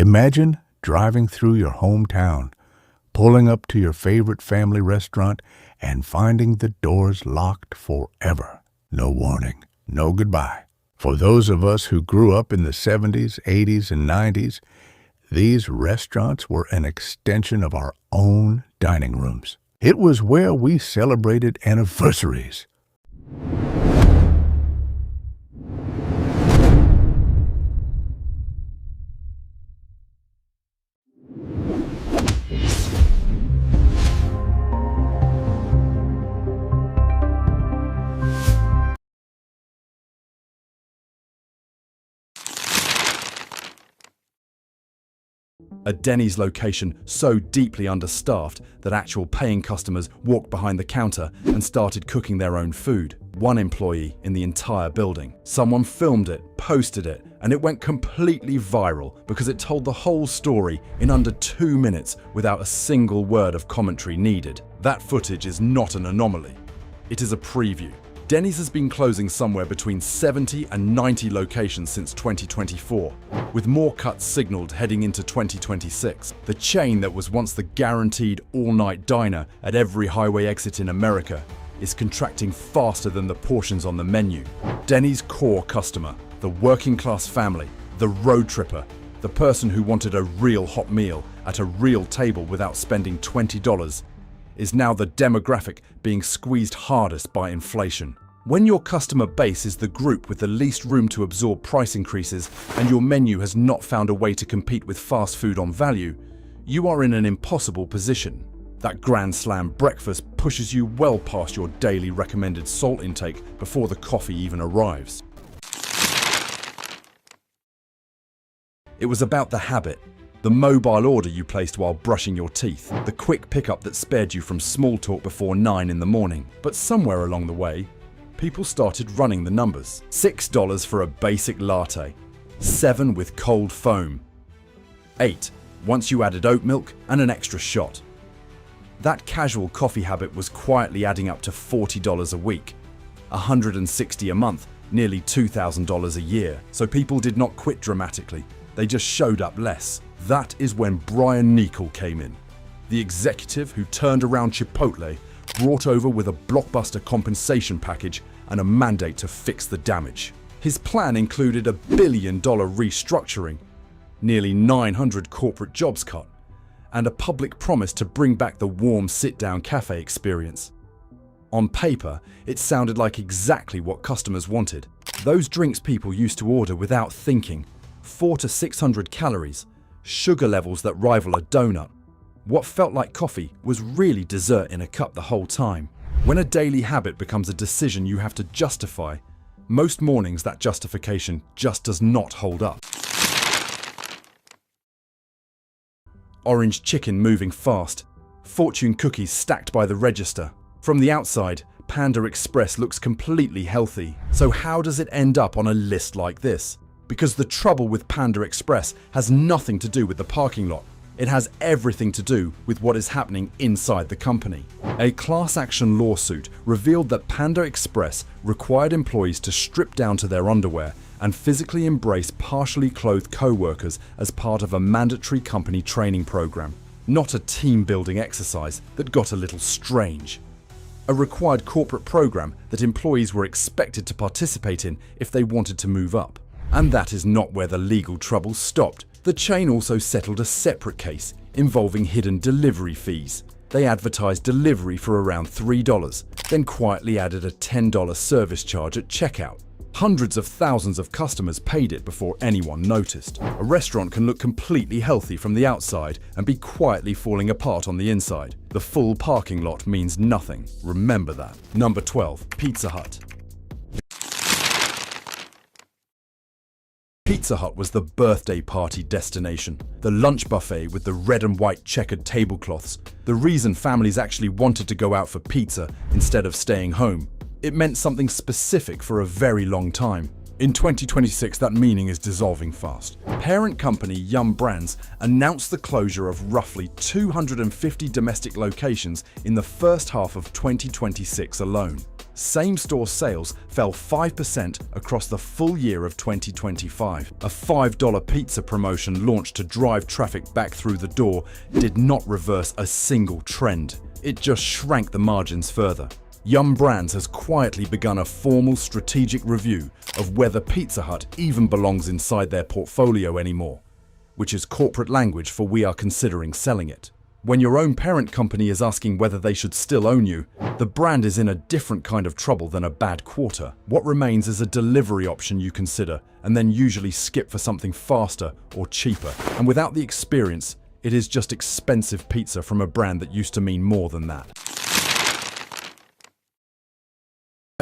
Imagine driving through your hometown, pulling up to your favorite family restaurant, and finding the doors locked forever. No warning, no goodbye. For those of us who grew up in the 70s, 80s, and 90s, these restaurants were an extension of our own dining rooms. It was where we celebrated anniversaries. A Denny's location so deeply understaffed that actual paying customers walked behind the counter and started cooking their own food. One employee in the entire building. Someone filmed it, posted it, and it went completely viral because it told the whole story in under 2 minutes without a single word of commentary needed. That footage is not an anomaly. It is a preview. Denny's has been closing somewhere between 70 and 90 locations since 2024, with more cuts signaled heading into 2026. The chain that was once the guaranteed all-night diner at every highway exit in America is contracting faster than the portions on the menu. Denny's core customer, the working-class family, the road tripper, the person who wanted a real hot meal at a real table without spending $20, is now the demographic being squeezed hardest by inflation. When your customer base is the group with the least room to absorb price increases and your menu has not found a way to compete with fast food on value, you are in an impossible position. That Grand Slam breakfast pushes you well past your daily recommended salt intake before the coffee even arrives. It was about the habit. The mobile order you placed while brushing your teeth, the quick pickup that spared you from small talk before 9 in the morning. But somewhere along the way, people started running the numbers. $6 for a basic latte, $7 with cold foam, $8 once you added oat milk and an extra shot. That casual coffee habit was quietly adding up to $40 a week, $160 a month, nearly $2,000 a year. So people did not quit dramatically, they just showed up less. That is when Brian Nichol came in, the executive who turned around Chipotle, brought over with a blockbuster compensation package and a mandate to fix the damage. His plan included $1 billion restructuring, nearly 900 corporate jobs cut, and a public promise to bring back the warm sit-down cafe experience. On paper, it sounded like exactly what customers wanted. Those drinks people used to order without thinking, 400 to 600 calories, sugar levels that rival a donut. What felt like coffee was really dessert in a cup the whole time. When a daily habit becomes a decision you have to justify, most mornings that justification just does not hold up. Orange chicken moving fast, fortune cookies stacked by the register. From the outside, Panda Express looks completely healthy. So how does it end up on a list like this? Because the trouble with Panda Express has nothing to do with the parking lot. It has everything to do with what is happening inside the company. A class action lawsuit revealed that Panda Express required employees to strip down to their underwear and physically embrace partially clothed co-workers as part of a mandatory company training program. Not a team-building exercise that got a little strange. A required corporate program that employees were expected to participate in if they wanted to move up. And that is not where the legal troubles stopped. The chain also settled a separate case involving hidden delivery fees. They advertised delivery for around $3, then quietly added a $10 service charge at checkout. Hundreds of thousands of customers paid it before anyone noticed. A restaurant can look completely healthy from the outside and be quietly falling apart on the inside. The full parking lot means nothing. Remember that. Number 12. Pizza Hut. Pizza Hut was the birthday party destination, the lunch buffet with the red and white checkered tablecloths, the reason families actually wanted to go out for pizza instead of staying home. It meant something specific for a very long time. In 2026, that meaning is dissolving fast. Parent company Yum Brands announced the closure of roughly 250 domestic locations in the first half of 2026 alone. Same-store sales fell 5% across the full year of 2025. A $5 pizza promotion launched to drive traffic back through the door did not reverse a single trend. It just shrank the margins further. Yum Brands has quietly begun a formal strategic review of whether Pizza Hut even belongs inside their portfolio anymore, which is corporate language for we are considering selling it. When your own parent company is asking whether they should still own you, the brand is in a different kind of trouble than a bad quarter. What remains is a delivery option you consider, and then usually skip for something faster or cheaper. And without the experience, it is just expensive pizza from a brand that used to mean more than that.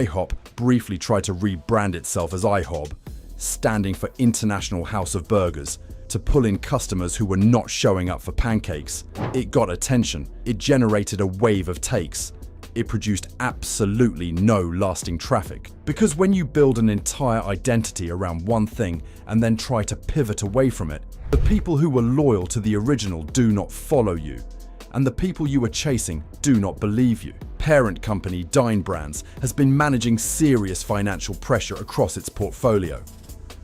IHOP briefly tried to rebrand itself as IHOB, standing for International House of Burgers, to pull in customers who were not showing up for pancakes. It got attention. It generated a wave of takes. It produced absolutely no lasting traffic. Because when you build an entire identity around one thing and then try to pivot away from it, the people who were loyal to the original do not follow you, and the people you were chasing do not believe you. Parent company Dine Brands has been managing serious financial pressure across its portfolio.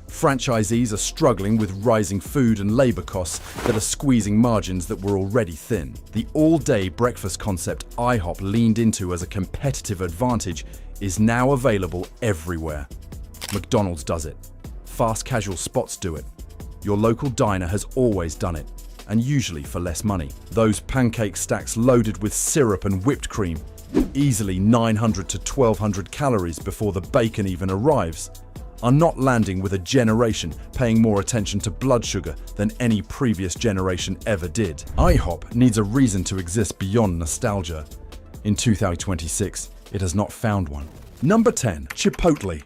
Franchisees are struggling with rising food and labor costs that are squeezing margins that were already thin. The all-day breakfast concept IHOP leaned into as a competitive advantage is now available everywhere. McDonald's does it. Fast casual spots do it. Your local diner has always done it, and usually for less money. Those pancake stacks loaded with syrup and whipped cream, easily 900 to 1200 calories before the bacon even arrives, are not landing with a generation paying more attention to blood sugar than any previous generation ever did. IHOP needs a reason to exist beyond nostalgia. In 2026, it has not found one. Number 10. Chipotle.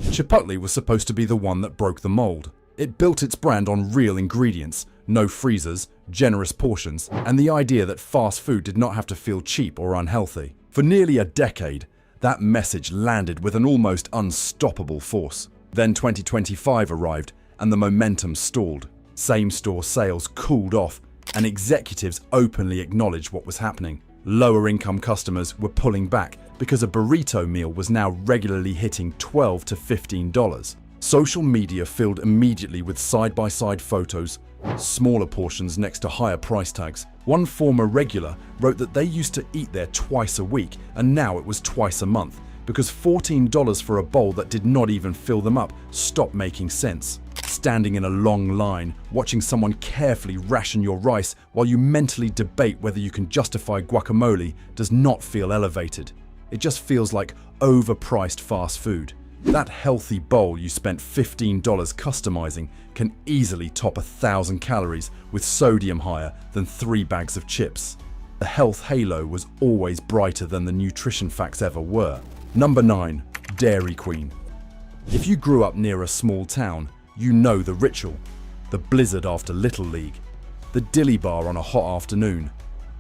Chipotle was supposed to be the one that broke the mold. It built its brand on real ingredients, no freezers, generous portions, and the idea that fast food did not have to feel cheap or unhealthy. For nearly a decade, that message landed with an almost unstoppable force. Then 2025 arrived and the momentum stalled. Same-store sales cooled off and executives openly acknowledged what was happening. Lower-income customers were pulling back because a burrito meal was now regularly hitting $12 to $15. Social media filled immediately with side-by-side photos, smaller portions next to higher price tags. One former regular wrote that they used to eat there twice a week and now it was twice a month, because $14 for a bowl that did not even fill them up stopped making sense. Standing in a long line, watching someone carefully ration your rice while you mentally debate whether you can justify guacamole does not feel elevated. It just feels like overpriced fast food. That healthy bowl you spent $15 customizing can easily top 1,000 calories with sodium higher than 3 bags of chips. The health halo was always brighter than the nutrition facts ever were. Number 9. Dairy Queen. If you grew up near a small town, you know the ritual. The blizzard after Little League, the dilly bar on a hot afternoon,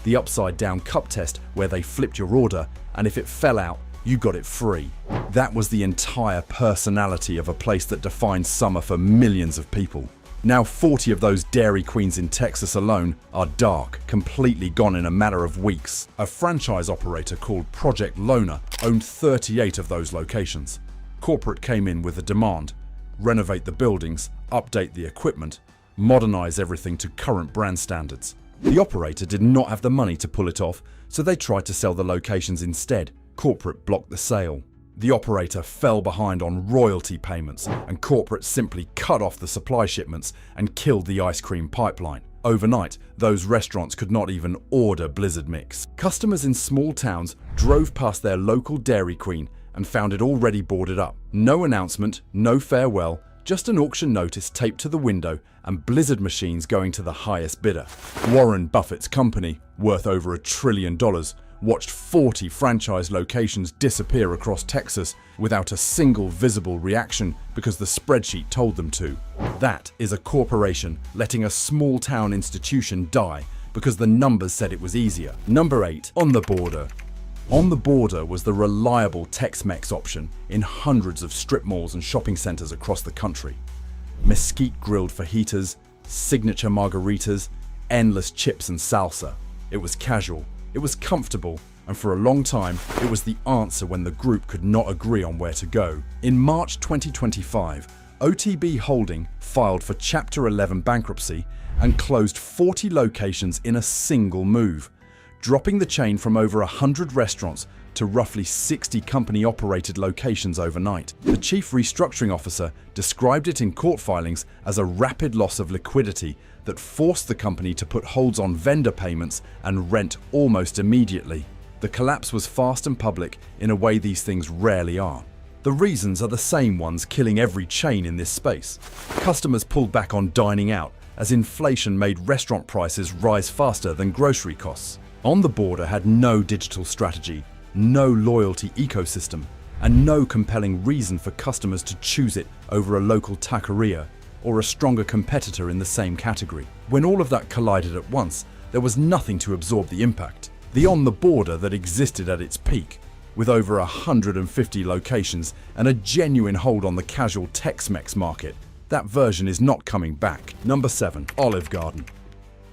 the upside-down cup test where they flipped your order and if it fell out, you got it free. That was the entire personality of a place that defined summer for millions of people. Now 40 of those Dairy Queens in Texas alone are dark, completely gone in a matter of weeks. A franchise operator called Project Loner owned 38 of those locations. Corporate came in with a demand: renovate the buildings, update the equipment, modernize everything to current brand standards. The operator did not have the money to pull it off, so they tried to sell the locations instead. Corporate blocked the sale. The operator fell behind on royalty payments, and corporate simply cut off the supply shipments and killed the ice cream pipeline. Overnight, those restaurants could not even order Blizzard Mix. Customers in small towns drove past their local Dairy Queen and found it already boarded up. No announcement, no farewell, just an auction notice taped to the window and Blizzard machines going to the highest bidder. Warren Buffett's company, worth over $1 trillion, watched 40 franchise locations disappear across Texas without a single visible reaction because the spreadsheet told them to. That is a corporation letting a small town institution die because the numbers said it was easier. Number 8. On the Border. On the Border was the reliable Tex-Mex option in hundreds of strip malls and shopping centers across the country. Mesquite grilled fajitas, signature margaritas, endless chips and salsa. It was casual. It was comfortable, and for a long time, it was the answer when the group could not agree on where to go. In March 2025, OTB Holding filed for Chapter 11 bankruptcy and closed 40 locations in a single move, dropping the chain from over 100 restaurants to roughly 60 company-operated locations overnight. The chief restructuring officer described it in court filings as a rapid loss of liquidity that forced the company to put holds on vendor payments and rent almost immediately. The collapse was fast and public in a way these things rarely are. The reasons are the same ones killing every chain in this space. Customers pulled back on dining out as inflation made restaurant prices rise faster than grocery costs. On the Border had no digital strategy, no loyalty ecosystem, and no compelling reason for customers to choose it over a local taqueria or a stronger competitor in the same category. When all of that collided at once, there was nothing to absorb the impact. The On the Border that existed at its peak, with over 150 locations and a genuine hold on the casual Tex-Mex market, that version is not coming back. Number 7, Olive Garden.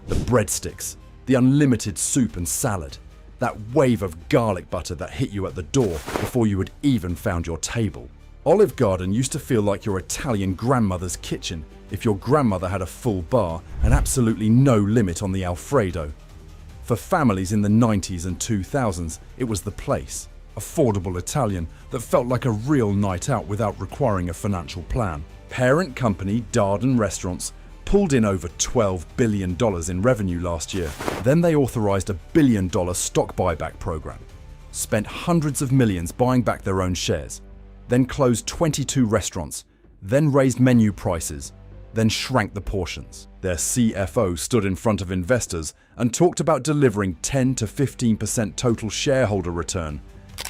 The breadsticks, the unlimited soup and salad, that wave of garlic butter that hit you at the door before you had even found your table. Olive Garden used to feel like your Italian grandmother's kitchen if your grandmother had a full bar and absolutely no limit on the Alfredo. For families in the 90s and 2000s, it was the place. Affordable Italian that felt like a real night out without requiring a financial plan. Parent company Darden Restaurants pulled in over $12 billion in revenue last year. Then they authorized a $1 billion stock buyback program, spent hundreds of millions buying back their own shares, then closed 22 restaurants, then raised menu prices, then shrank the portions. Their CFO stood in front of investors and talked about delivering 10 to 15% total shareholder return,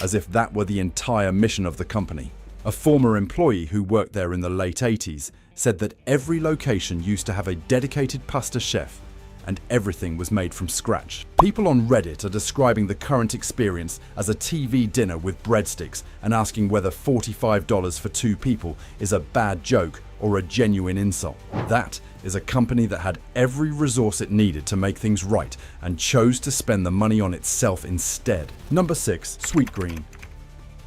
as if that were the entire mission of the company. A former employee who worked there in the late 80s said that every location used to have a dedicated pasta chef and everything was made from scratch. People on Reddit are describing the current experience as a TV dinner with breadsticks and asking whether $45 for 2 people is a bad joke or a genuine insult. That is a company that had every resource it needed to make things right and chose to spend the money on itself instead. Number 6, Sweetgreen.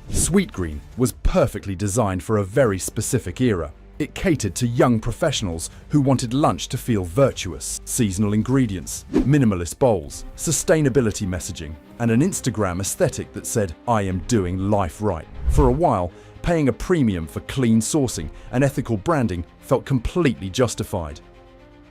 Sweetgreen was perfectly designed for a very specific era. It catered to young professionals who wanted lunch to feel virtuous. Seasonal ingredients, minimalist bowls, sustainability messaging, and an Instagram aesthetic that said, "I am doing life right." For a while, paying a premium for clean sourcing and ethical branding felt completely justified.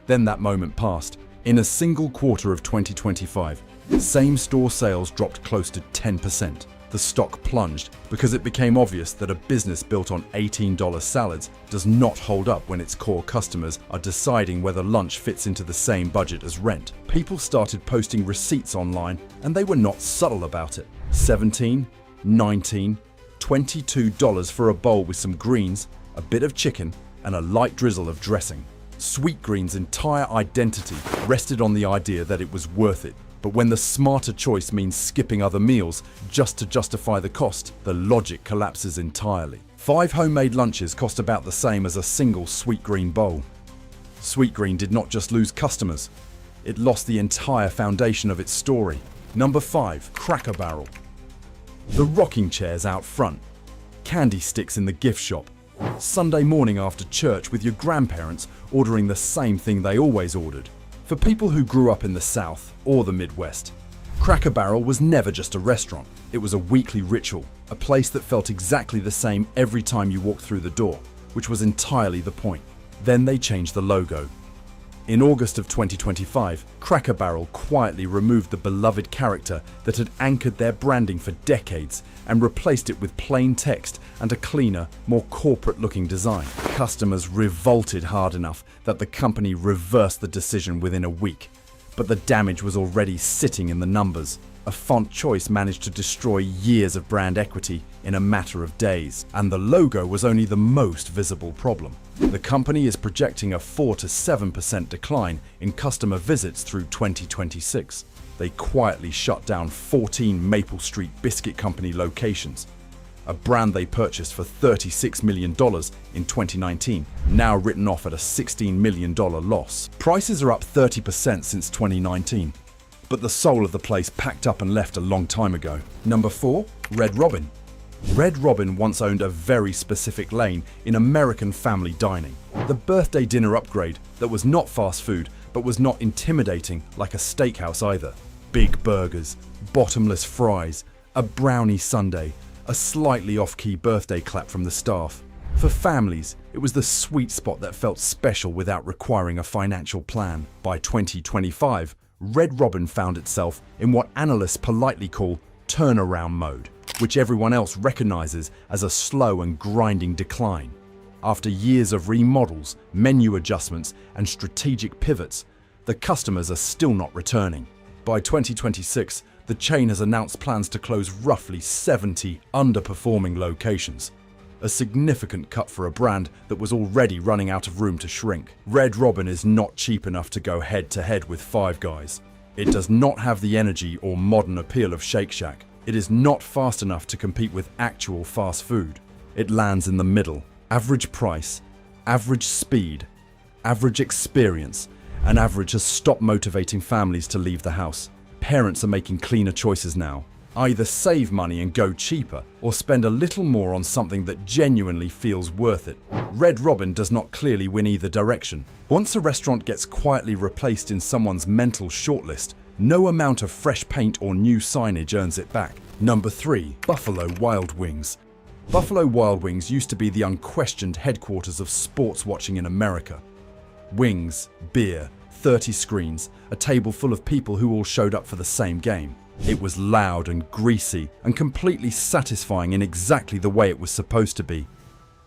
Then that moment passed. In a single quarter of 2025, same-store sales dropped close to 10%. The stock plunged because it became obvious that a business built on $18 salads does not hold up when its core customers are deciding whether lunch fits into the same budget as rent. People started posting receipts online and they were not subtle about it. $17, $19, $22 for a bowl with some greens, a bit of chicken, and a light drizzle of dressing. Sweetgreen's entire identity rested on the idea that it was worth it. But when the smarter choice means skipping other meals just to justify the cost, the logic collapses entirely. 5 homemade lunches cost about the same as a single Sweetgreen bowl. Sweetgreen did not just lose customers, it lost the entire foundation of its story. Number 5, Cracker Barrel. The rocking chairs out front, candy sticks in the gift shop, Sunday morning after church with your grandparents ordering the same thing they always ordered. For people who grew up in the South or the Midwest, Cracker Barrel was never just a restaurant. It was a weekly ritual, a place that felt exactly the same every time you walked through the door, which was entirely the point. Then they changed the logo. In August of 2025, Cracker Barrel quietly removed the beloved character that had anchored their branding for decades and replaced it with plain text and a cleaner, more corporate-looking design. Customers revolted hard enough that the company reversed the decision within a week, but the damage was already sitting in the numbers. A font choice managed to destroy years of brand equity in a matter of days, and the logo was only the most visible problem. The company is projecting a 4 to 7% decline in customer visits through 2026. They quietly shut down 14 Maple Street Biscuit Company locations, a brand they purchased for $36 million in 2019, now written off at a $16 million loss. Prices are up 30% since 2019. but the soul of the place packed up and left a long time ago. Number 4, Red Robin. Red Robin once owned a very specific lane in American family dining. The birthday dinner upgrade that was not fast food, but was not intimidating like a steakhouse either. Big burgers, bottomless fries, a brownie sundae, a slightly off-key birthday clap from the staff. For families, it was the sweet spot that felt special without requiring a financial plan. By 2025, Red Robin found itself in what analysts politely call turnaround mode, which everyone else recognizes as a slow and grinding decline. After years of remodels, menu adjustments, and strategic pivots, the customers are still not returning. By 2026, the chain has announced plans to close roughly 70 underperforming locations, a significant cut for a brand that was already running out of room to shrink. Red Robin is not cheap enough to go head-to-head with Five Guys. It does not have the energy or modern appeal of Shake Shack. It is not fast enough to compete with actual fast food. It lands in the middle. Average price, average speed, average experience, and average has stopped motivating families to leave the house. Parents are making cleaner choices now. Either save money and go cheaper, or spend a little more on something that genuinely feels worth it. Red Robin does not clearly win either direction. Once a restaurant gets quietly replaced in someone's mental shortlist, no amount of fresh paint or new signage earns it back. Number 3, Buffalo Wild Wings. Buffalo Wild Wings used to be the unquestioned headquarters of sports watching in America. Wings, beer, 30 screens, a table full of people who all showed up for the same game. It was loud and greasy and completely satisfying in exactly the way it was supposed to be.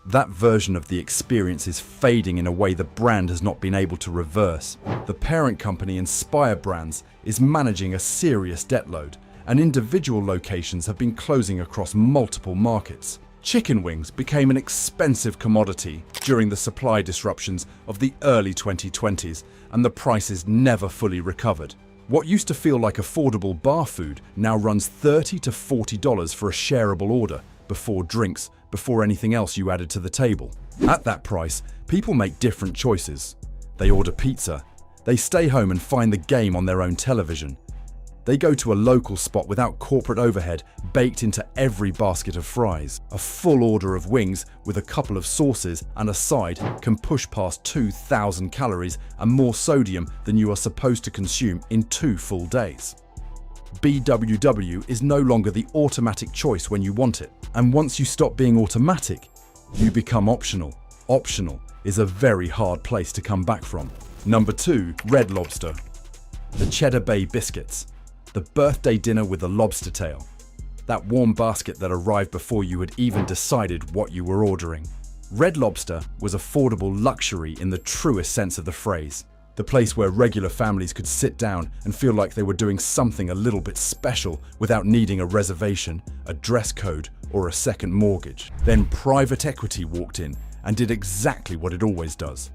That version of the experience is fading in a way the brand has not been able to reverse. The parent company Inspire Brands is managing a serious debt load, and individual locations have been closing across multiple markets. Chicken wings became an expensive commodity during the supply disruptions of the early 2020s, and the prices never fully recovered. What used to feel like affordable bar food now runs $30 to $40 for a shareable order, before drinks, before anything else you added to the table. At that price, people make different choices. They order pizza. They stay home and find the game on their own television. They go to a local spot without corporate overhead baked into every basket of fries. A full order of wings with a couple of sauces and a side can push past 2,000 calories and more sodium than you are supposed to consume in 2 full days. BWW is no longer the automatic choice when you want it. And once you stop being automatic, you become optional. Optional is a very hard place to come back from. Number 2, Red Lobster. The Cheddar Bay Biscuits. The birthday dinner with a lobster tail. That warm basket that arrived before you had even decided what you were ordering. Red Lobster was affordable luxury in the truest sense of the phrase. The place where regular families could sit down and feel like they were doing something a little bit special without needing a reservation, a dress code, or a second mortgage. Then private equity walked in and did exactly what it always does.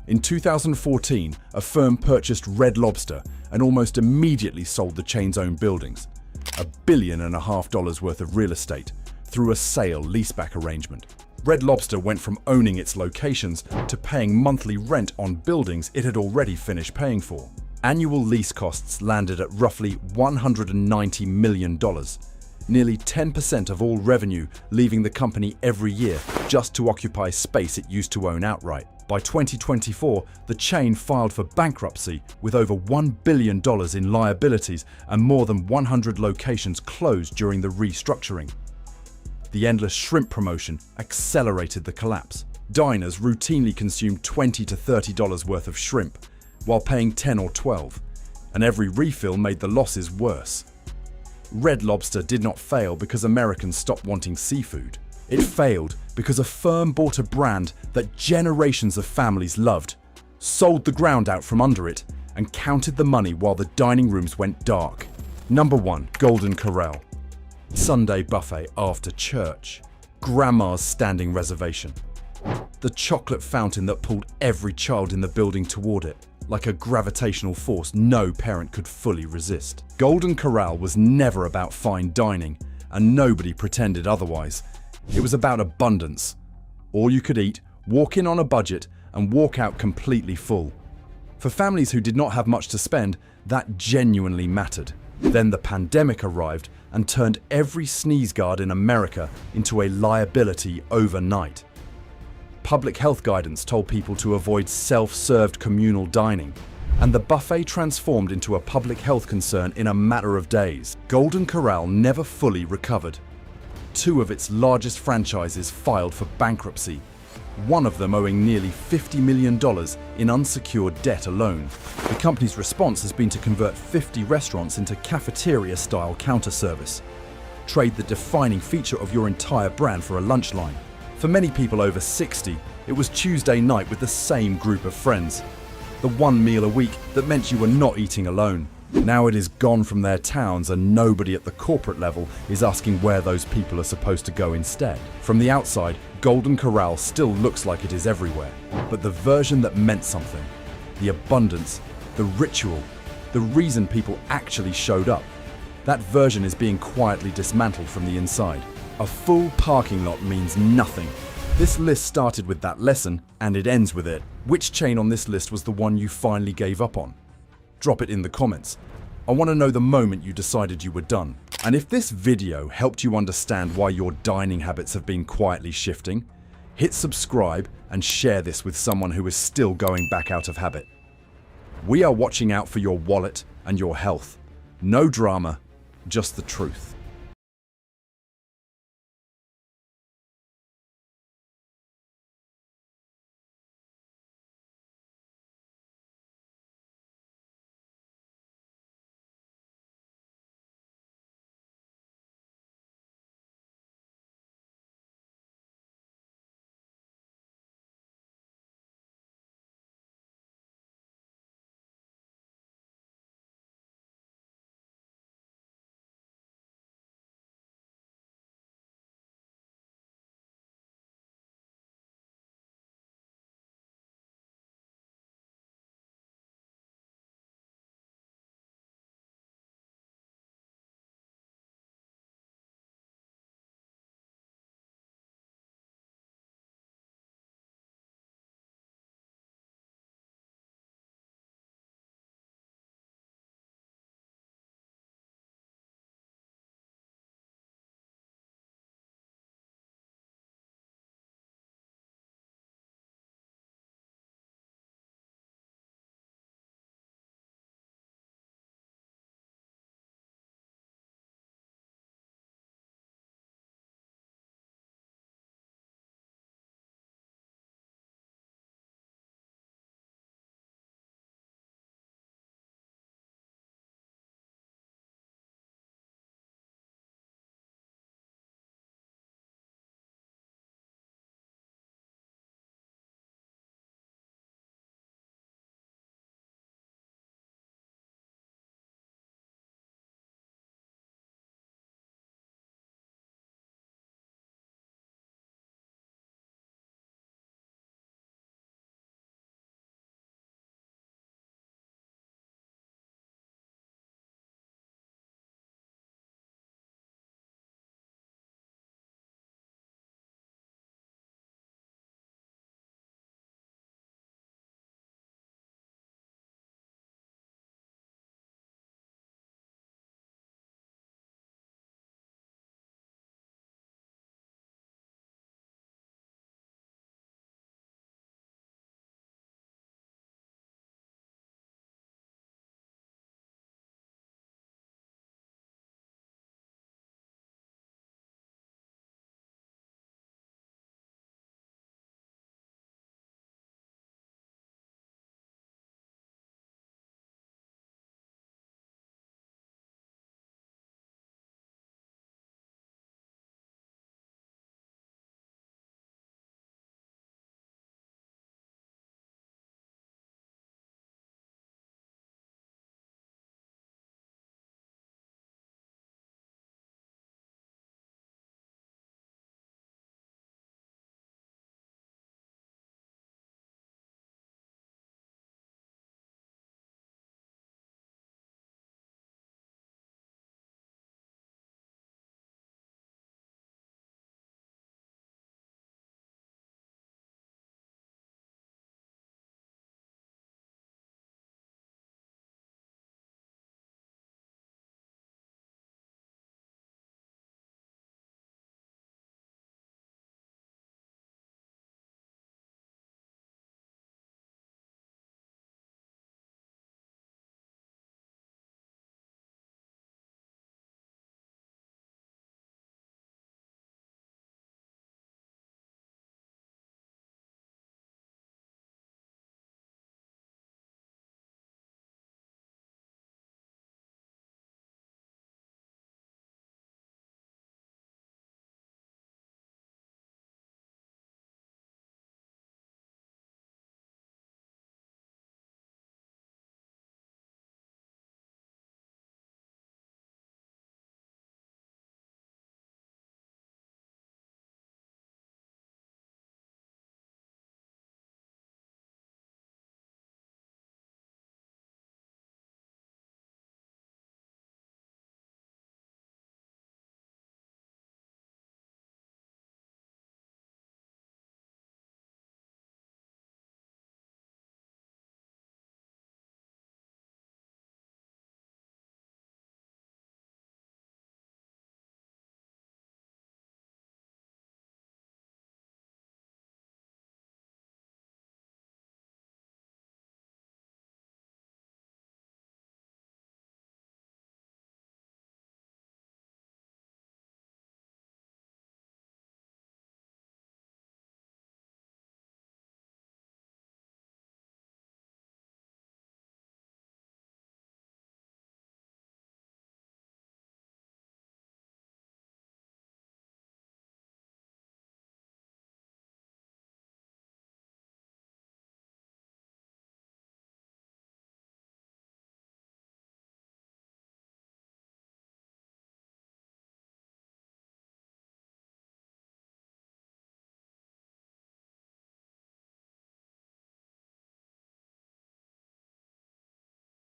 In 2014, a firm purchased Red Lobster and almost immediately sold the chain's own buildings, $1.5 billion worth of real estate, through a sale leaseback arrangement. Red Lobster went from owning its locations to paying monthly rent on buildings it had already finished paying for. Annual lease costs landed at roughly $190 million, nearly 10% of all revenue leaving the company every year just to occupy space it used to own outright. By 2024, the chain filed for bankruptcy with over $1 billion in liabilities and more than 100 locations closed during the restructuring. The endless shrimp promotion accelerated the collapse. Diners routinely consumed $20 to $30 worth of shrimp, while paying $10 or $12, and every refill made the losses worse. Red Lobster did not fail because Americans stopped wanting seafood. It failed because a firm bought a brand that generations of families loved, sold the ground out from under it, and counted the money while the dining rooms went dark. Number 1, Golden Corral. Sunday buffet after church. Grandma's standing reservation. The chocolate fountain that pulled every child in the building toward it, like a gravitational force no parent could fully resist. Golden Corral was never about fine dining, and nobody pretended otherwise. It was about abundance. All you could eat, walk in on a budget, and walk out completely full. For families who did not have much to spend, That genuinely mattered. Then the pandemic arrived and turned every sneeze guard in America into a liability overnight. Public health guidance told people to avoid self-served communal dining, and the buffet transformed into a public health concern in a matter of days. Golden Corral never fully recovered. Two of its largest franchises filed for bankruptcy, one of them owing nearly $50 million in unsecured debt alone. The company's response has been to convert 50 restaurants into cafeteria-style counter service. Trade the defining feature of your entire brand for a lunch line. For many people over 60, it was Tuesday night with the same group of friends. The one meal a week that meant you were not eating alone. Now it is gone from their towns and nobody at the corporate level is asking where those people are supposed to go instead. From the outside, Golden Corral still looks like it is everywhere. But the version that meant something, the abundance, the ritual, the reason people actually showed up, that version is being quietly dismantled from the inside. A full parking lot means nothing. This list started with that lesson and it ends with it. Which chain on this list was the one you finally gave up on? Drop it in the comments. I want to know the moment you decided you were done. And if this video helped you understand why your dining habits have been quietly shifting, hit subscribe and share this with someone who is still going back out of habit. We are watching out for your wallet and your health. No drama, just the truth.